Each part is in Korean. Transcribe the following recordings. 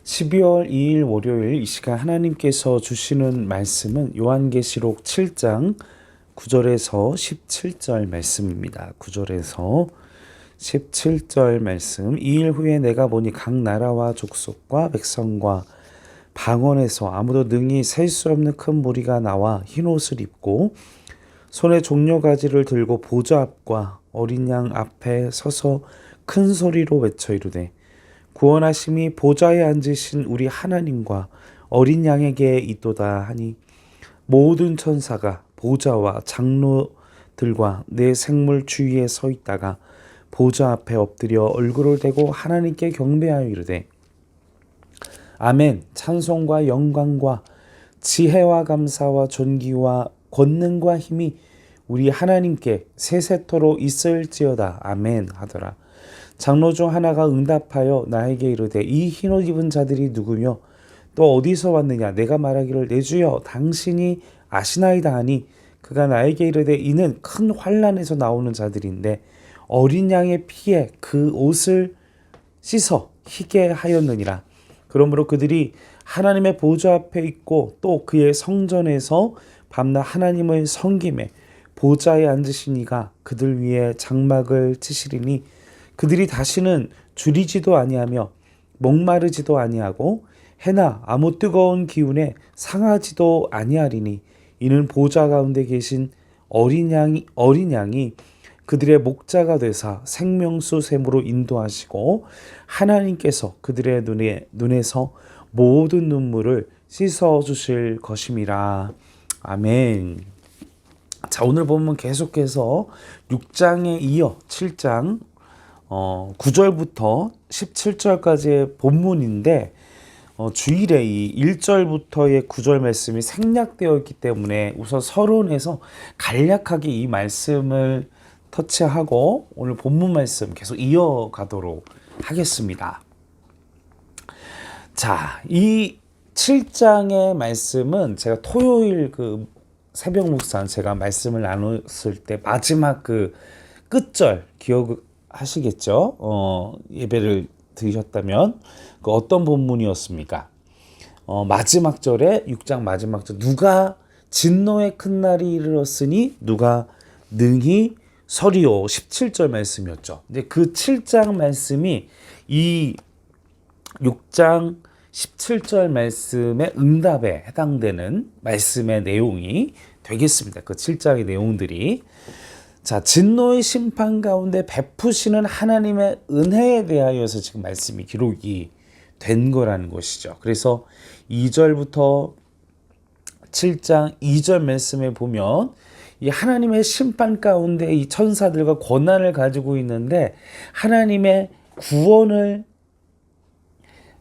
12월 2일 월요일 이 시간 하나님께서 주시는 말씀은 요한계시록 7장 9절에서 17절 말씀입니다. 9절에서 17절 말씀. 2일 후에 내가 보니 각 나라와 족속과 백성과 방언에서 아무도 능히 셀 수 없는 큰 무리가 나와 흰옷을 입고 손에 종려가지를 들고 보좌 앞과 어린 양 앞에 서서 큰 소리로 외쳐 이르되 구원하심이 보좌에 앉으신 우리 하나님과 어린 양에게 있도다 하니 모든 천사가 보좌와 장로들과 내 생물 주위에 서 있다가 보좌 앞에 엎드려 얼굴을 대고 하나님께 경배하여 이르되 아멘. 찬송과 영광과 지혜와 감사와 존귀와 권능과 힘이 우리 하나님께 세세토록 있을지어다. 아멘 하더라. 장로 중 하나가 응답하여 나에게 이르되 이 흰옷 입은 자들이 누구며 또 어디서 왔느냐. 내가 말하기를 내 주여 당신이 아시나이다 하니 그가 나에게 이르되 이는 큰 환난에서 나오는 자들인데 어린 양의 피에 그 옷을 씻어 희게 하였느니라. 그러므로 그들이 하나님의 보좌 앞에 있고 또 그의 성전에서 밤낮 하나님을 섬김에 보좌에 앉으신 이가 그들 위에 장막을 치시리니 그들이 다시는 줄이지도 아니하며 목마르지도 아니하고 해나 아무 뜨거운 기운에 상하지도 아니하리니 이는 보좌 가운데 계신 어린 양이 그들의 목자가 되사 생명수 샘으로 인도하시고 하나님께서 그들의 눈에서 모든 눈물을 씻어 주실 것임이라. 아멘. 자, 오늘 보면 계속해서 6장에 이어 7장 9절부터 17절까지의 본문인데 주일에 이 1절부터의 9절 말씀이 생략되어 있기 때문에 우선 서론에서 간략하게 이 말씀을 터치하고 오늘 본문 말씀 계속 이어가도록 하겠습니다. 자, 이 7장의 말씀은 제가 토요일 그 새벽 묵상 제가 말씀을 나눴을 때 마지막 그 끝절 기억하시겠죠? 예배를 드리셨다면 그 어떤 본문이었습니까? 마지막 절에 6장 마지막 절 누가 진노의 큰 날이 이르렀으니 누가 능히 서리오 17절 말씀이었죠. 근데 그 7장 말씀이 이 6장 17절 말씀의 응답에 해당되는 말씀의 내용이 되겠습니다. 그 7장의 내용들이. 자, 진노의 심판 가운데 베푸시는 하나님의 은혜에 대하여서 지금 말씀이 기록이 된 거라는 것이죠. 그래서 2절부터 7장 2절 말씀에 보면 이 하나님의 심판 가운데 이 천사들과 권한을 가지고 있는데 하나님의 구원을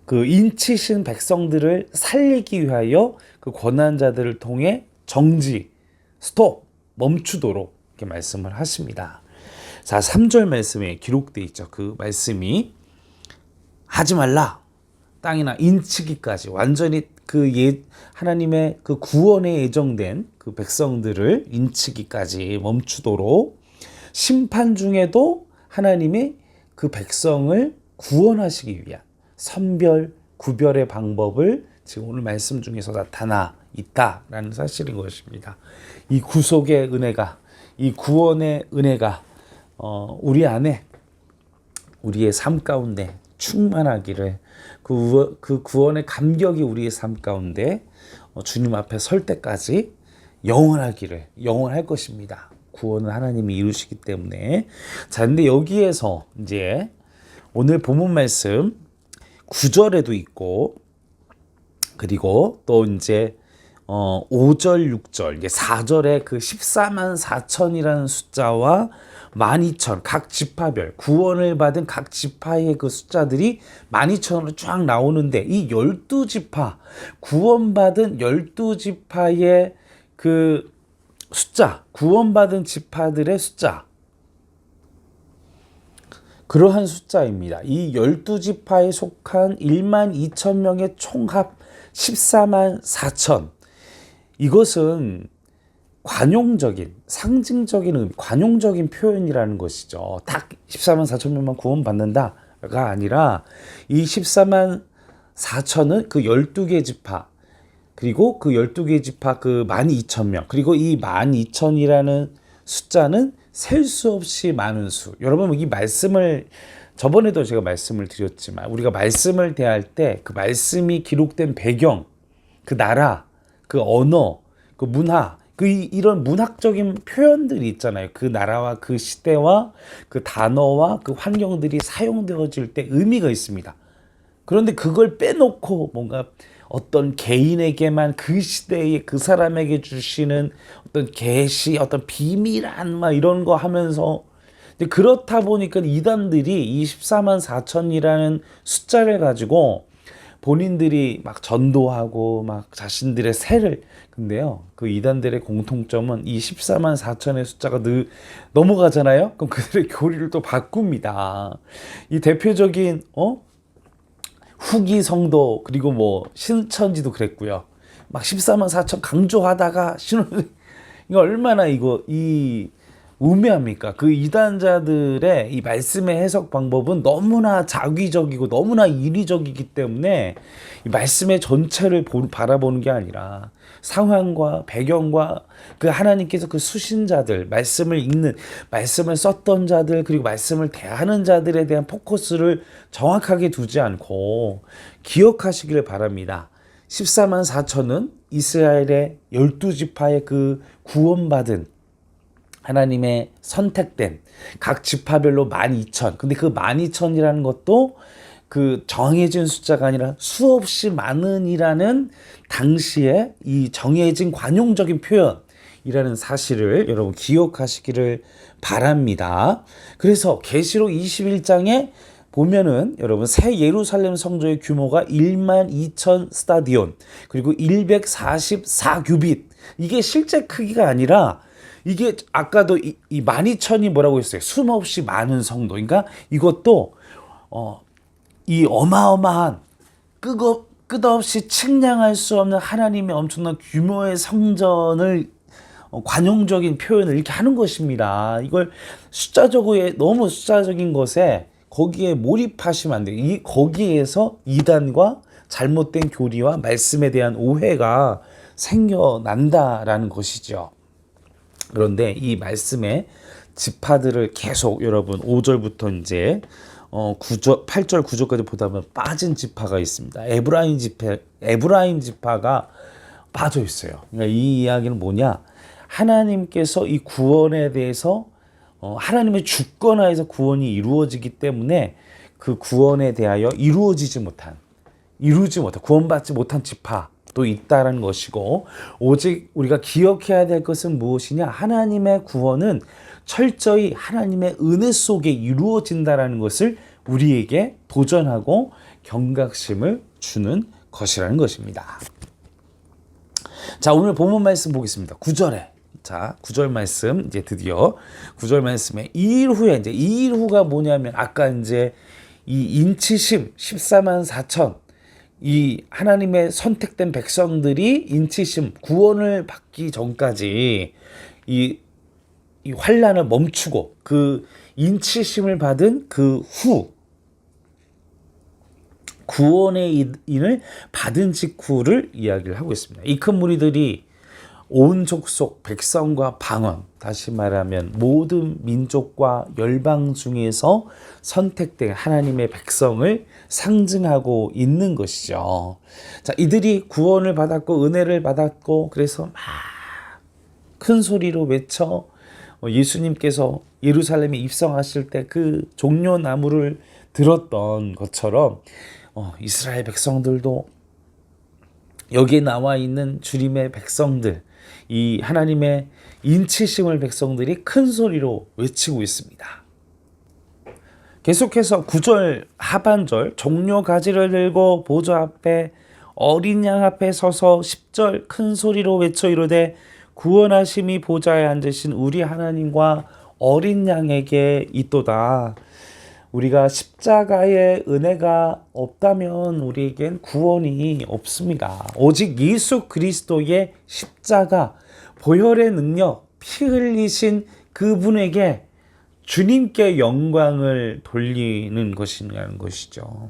그 인치신 백성들을 살리기 위하여 그 권한자들을 통해 정지, 스톱, 멈추도록 이렇게 말씀을 하십니다. 자, 3절 말씀에 기록되어 있죠. 그 말씀이 하지 말라. 땅이나 인치기까지 완전히 하나님의 그 구원에 예정된 그 백성들을 인치기까지 멈추도록 심판 중에도 하나님이 그 백성을 구원하시기 위한 선별, 구별의 방법을 지금 오늘 말씀 중에서 나타나 있다라는 사실인 것입니다. 이 구속의 은혜가, 이 구원의 은혜가 우리 안에, 우리의 삶 가운데 충만하기를, 그 구원의 감격이 우리의 삶 가운데 주님 앞에 설 때까지 영원할 것입니다. 구원은 하나님이 이루시기 때문에. 자, 근데 여기에서 이제 오늘 본문 말씀 9절에도 있고, 그리고 또 이제 5절, 6절, 이제 4절에 그 14만 4천이라는 숫자와 12,000, 각 지파별, 구원을 받은 각 지파의 그 숫자들이 12,000으로 쫙 나오는데, 이 12지파, 구원받은 12지파의 그 숫자, 구원받은 지파들의 숫자, 그러한 숫자입니다. 이 12지파에 속한 12,000명의 총합 14만 4천. 이것은 관용적인, 상징적인, 관용적인 표현이라는 것이죠. 딱 14만 4천 명만 구원받는다가 아니라 이 14만 4천은 그 12개 지파, 그리고 그 12개 지파 그 12,000명, 그리고 이 12,000이라는 숫자는 셀 수 없이 많은 수. 여러분, 이 말씀을 저번에도 제가 말씀을 드렸지만, 우리가 말씀을 대할 때 그 말씀이 기록된 배경, 그 나라, 그 언어, 그 문화, 이런 문학적인 표현들이 있잖아요. 그 나라와 그 시대와 그 단어와 그 환경들이 사용되어질 때 의미가 있습니다. 그런데 그걸 빼놓고 뭔가 어떤 개인에게만 그 시대에 그 사람에게 주시는 어떤 계시, 어떤 비밀한 막 이런 거 하면서, 근데 그렇다 보니까 이단들이 이 14만 4천이라는 숫자를 가지고 본인들이 막 전도하고 막 자신들의 세를, 근데요, 그 이단들의 공통점은 이 14만 4천의 숫자가 넘어가잖아요. 그럼 그들의 교리를 또 바꿉니다. 이 대표적인 후기 성도, 그리고 뭐 신천지도 그랬고요. 막 14만 4천 강조하다가 이거 얼마나 이 우매합니까? 그 이단자들의 이 말씀의 해석 방법은 너무나 자기적이고 너무나 인위적이기 때문에 이 말씀의 전체를 바라보는 게 아니라 상황과 배경과 그 하나님께서 그 수신자들, 말씀을 읽는, 말씀을 썼던 자들, 그리고 말씀을 대하는 자들에 대한 포커스를 정확하게 두지 않고 기억하시기를 바랍니다. 14만 4천은 이스라엘의 12지파의 그 구원받은 하나님의 선택된 각 지파별로 12,000. 근데 그 12,000이라는 것도 그 정해진 숫자가 아니라 수없이 많은이라는 당시에 이 정해진 관용적인 표현이라는 사실을 여러분 기억하시기를 바랍니다. 그래서 계시록 21장에 보면은 여러분 새 예루살렘 성전의 규모가 12,000 스타디온, 그리고 144규빗. 이게 실제 크기가 아니라, 이게 아까도 이 12,000이 뭐라고 했어요? 숨없이 많은 성도. 그러니까 이것도 이 어마어마한 끝없이 측량할 수 없는 하나님의 엄청난 규모의 성전을 관용적인 표현을 이렇게 하는 것입니다. 이걸 너무 숫자적인 것에 거기에 몰입하시면 안 돼요. 거기에서 이단과 잘못된 교리와 말씀에 대한 오해가 생겨난다라는 것이죠. 그런데 이 말씀의 지파들을 계속 여러분 5절부터 이제 8절 9절까지 보다 보면 빠진 지파가 있습니다. 에브라임 지파가 빠져 있어요. 그러니까 이 이야기는 뭐냐? 하나님께서 이 구원에 대해서 하나님의 주권하에서 구원이 이루어지기 때문에 그 구원에 대하여 이루어지지 못한 구원받지 못한 지파도 있다라는 것이고, 오직 우리가 기억해야 될 것은 무엇이냐? 하나님의 구원은 철저히 하나님의 은혜 속에 이루어진다라는 것을 우리에게 도전하고 경각심을 주는 것이라는 것입니다. 자, 오늘 본문 말씀 보겠습니다. 9절에. 자, 9절 말씀, 이제 드디어 9절 말씀에 2일 후에, 이제 2일 후가 뭐냐면, 아까 이제 이 인치심 14만 4천, 이 하나님의 선택된 백성들이 인치심, 구원을 받기 전까지 이 환란을 멈추고 그 인치심을 받은 그 후, 구원의 인을 받은 직후를 이야기를 하고 있습니다. 이 큰 무리들이 온 족속 백성과 방언, 다시 말하면 모든 민족과 열방 중에서 선택된 하나님의 백성을 상징하고 있는 것이죠. 자, 이들이 구원을 받았고 은혜를 받았고, 그래서 막 큰 소리로 외쳐 예수님께서 예루살렘에 입성하실 때 그 종려나무를 들었던 것처럼 이스라엘 백성들도, 여기에 나와 있는 주님의 백성들, 이 하나님의 인치심을 백성들이 큰 소리로 외치고 있습니다. 계속해서 9절 하반절, 종려 가지를 들고 보좌 앞에 어린 양 앞에 서서 10절 큰 소리로 외쳐 이르되 구원하심이 보좌에 앉으신 우리 하나님과 어린 양에게 있도다. 우리가 십자가의 은혜가 없다면 우리에겐 구원이 없습니다. 오직 예수 그리스도의 십자가, 보혈의 능력, 피 흘리신 그분에게, 주님께 영광을 돌리는 것이라는 것이죠.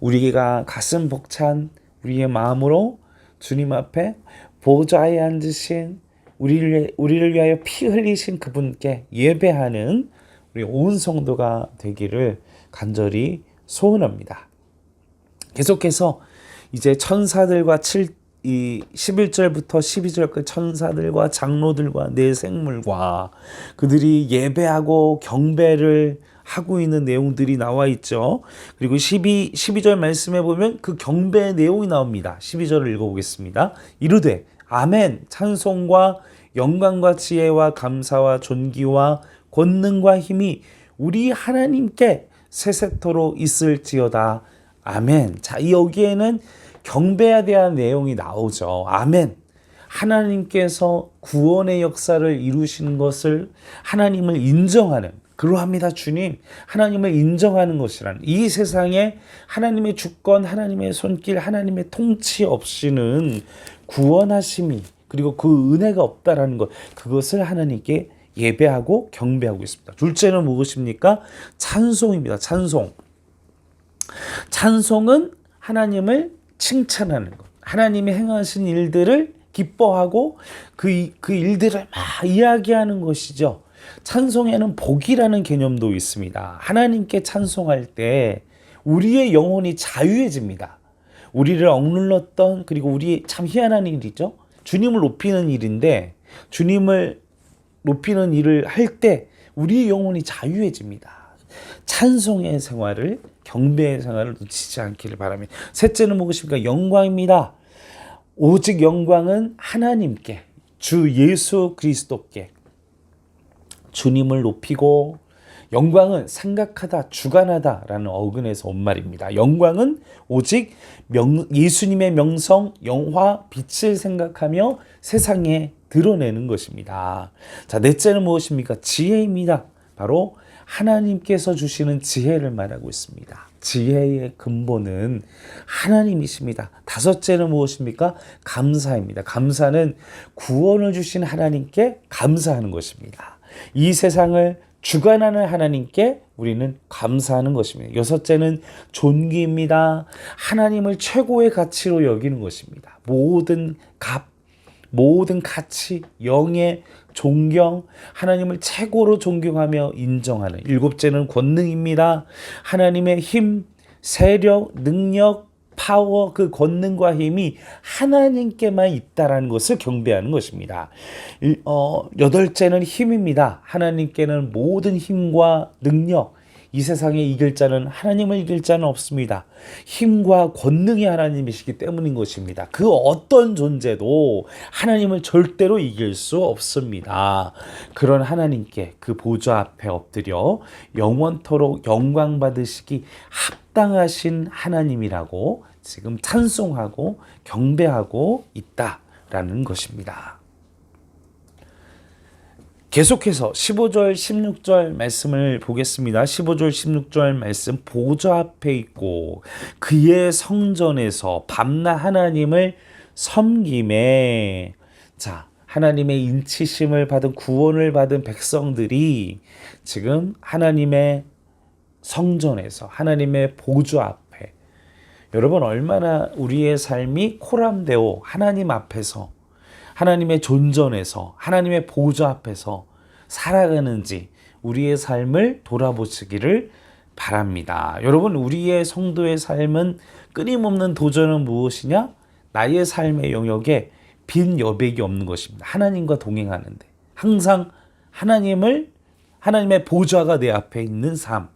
우리가 가슴 벅찬 우리의 마음으로 주님 앞에 보좌에 앉으신 우리를 위하여 피 흘리신 그분께 예배하는 우리 온 성도가 되기를 간절히 소원합니다. 계속해서 이제 천사들과 11절부터 12절까지 천사들과 장로들과 내 생물과 그들이 예배하고 경배를 하고 있는 내용들이 나와 있죠. 그리고 12절 말씀에 보면 그 경배의 내용이 나옵니다. 12절을 읽어보겠습니다. 이르되 아멘 찬송과 영광과 지혜와 감사와 존귀와 권능과 힘이 우리 하나님께 세세토록 있을지어다. 아멘. 자, 여기에는 경배에 대한 내용이 나오죠. 아멘. 하나님께서 구원의 역사를 이루시는 것을 하나님을 인정하는, 그러합니다 주님, 하나님을 인정하는 것이라는, 이 세상에 하나님의 주권, 하나님의 손길, 하나님의 통치 없이는 구원하심이, 그리고 그 은혜가 없다라는 것, 그것을 하나님께 예배하고 경배하고 있습니다. 둘째는 무엇입니까? 찬송입니다. 찬송은 하나님을 칭찬하는 것, 하나님이 행하신 일들을 기뻐하고 그 일들을 막 이야기하는 것이죠. 찬송에는 복이라는 개념도 있습니다. 하나님께 찬송할 때 우리의 영혼이 자유해집니다. 우리를 억눌렀던, 그리고 우리 참 희한한 일이죠. 주님을 높이는 일인데, 주님을 높이는 일을 할 때 우리의 영혼이 자유해집니다. 찬송의 생활을, 경배의 생활을 놓치지 않기를 바랍니다. 셋째는 무엇입니까? 영광입니다. 오직 영광은 하나님께, 주 예수 그리스도께, 주님을 높이고, 영광은 생각하다, 주관하다라는 어근에서 온 말입니다. 영광은 오직 예수님의 명성, 영화, 빛을 생각하며 세상에 드러내는 것입니다. 자, 넷째는 무엇입니까? 지혜입니다. 바로 하나님께서 주시는 지혜를 말하고 있습니다. 지혜의 근본은 하나님이십니다. 다섯째는 무엇입니까? 감사입니다. 감사는 구원을 주신 하나님께 감사하는 것입니다. 이 세상을 주관하는 하나님께 우리는 감사하는 것입니다. 여섯째는 존귀입니다. 하나님을 최고의 가치로 여기는 것입니다. 모든 가치, 영예, 존경, 하나님을 최고로 존경하며 인정하는. 일곱째는 권능입니다. 하나님의 힘, 세력, 능력, 파워, 그 권능과 힘이 하나님께만 있다라는 것을 경배하는 것입니다. 여덟째는 힘입니다. 하나님께는 모든 힘과 능력, 이 세상에 이길 자는, 하나님을 이길 자는 없습니다. 힘과 권능이 하나님이시기 때문인 것입니다. 그 어떤 존재도 하나님을 절대로 이길 수 없습니다. 그런 하나님께 그 보좌 앞에 엎드려 영원토록 영광 받으시기 합당하신 하나님이라고 지금 찬송하고 경배하고 있다라는 것입니다. 계속해서 15절, 16절 말씀을 보겠습니다. 15절, 16절 말씀, 보좌 앞에 있고 그의 성전에서 밤낮 하나님을 섬김에, 자, 하나님의 인치심을 받은, 구원을 받은 백성들이 지금 하나님의 성전에서, 하나님의 보좌 앞에, 여러분 얼마나 우리의 삶이 코람데오 하나님 앞에서, 하나님의 존전에서, 하나님의 보좌 앞에서 살아가는지 우리의 삶을 돌아보시기를 바랍니다. 여러분, 우리의 성도의 삶은 끊임없는 도전은 무엇이냐? 나의 삶의 영역에 빈 여백이 없는 것입니다. 하나님과 동행하는데 항상 하나님의 보좌가 내 앞에 있는 삶,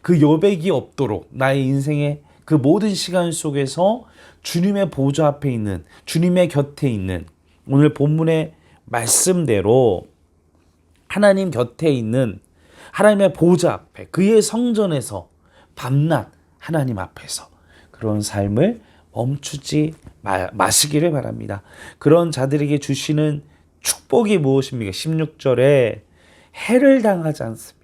그 여백이 없도록 나의 인생의 그 모든 시간 속에서 주님의 보좌 앞에 있는, 주님의 곁에 있는, 오늘 본문의 말씀대로 하나님 곁에 있는, 하나님의 보좌 앞에, 그의 성전에서 밤낮 하나님 앞에서 그런 삶을 멈추지 마시기를 바랍니다. 그런 자들에게 주시는 축복이 무엇입니까? 16절에 해를 당하지 않습니다.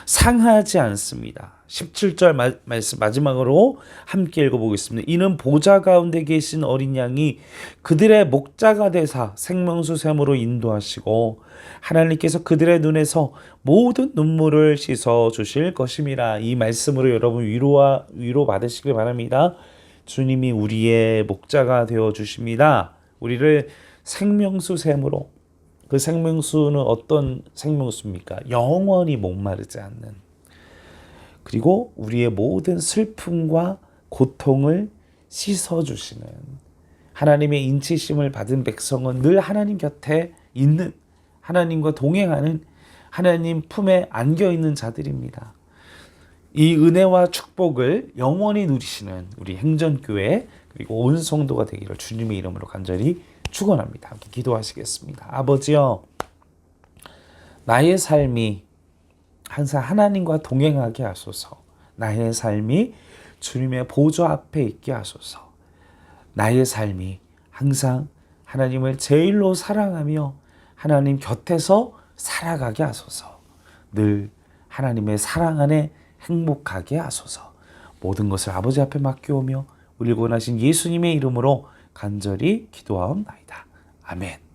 상하지 않습니다. 17절 말씀 마지막으로 함께 읽어보겠습니다. 이는 보좌 가운데 계신 어린 양이 그들의 목자가 되사 생명수 샘으로 인도하시고 하나님께서 그들의 눈에서 모든 눈물을 씻어 주실 것임이라. 이 말씀으로 여러분 위로 받으시길 바랍니다. 주님이 우리의 목자가 되어 주십니다. 우리를 생명수 샘으로, 그 생명수는 어떤 생명수입니까? 영원히 목마르지 않는, 그리고 우리의 모든 슬픔과 고통을 씻어주시는, 하나님의 인치심을 받은 백성은 늘 하나님 곁에 있는, 하나님과 동행하는, 하나님 품에 안겨있는 자들입니다. 이 은혜와 축복을 영원히 누리시는 우리 행전교회 그리고 온 성도가 되기를 주님의 이름으로 간절히 축원합니다. 함께 기도하시겠습니다. 아버지여, 나의 삶이 항상 하나님과 동행하게 하소서. 나의 삶이 주님의 보좌 앞에 있게 하소서. 나의 삶이 항상 하나님을 제일로 사랑하며 하나님 곁에서 살아가게 하소서. 늘 하나님의 사랑 안에 행복하게 하소서. 모든 것을 아버지 앞에 맡겨오며 우리 구원하신 예수님의 이름으로 간절히 기도하옵나이다. 아멘.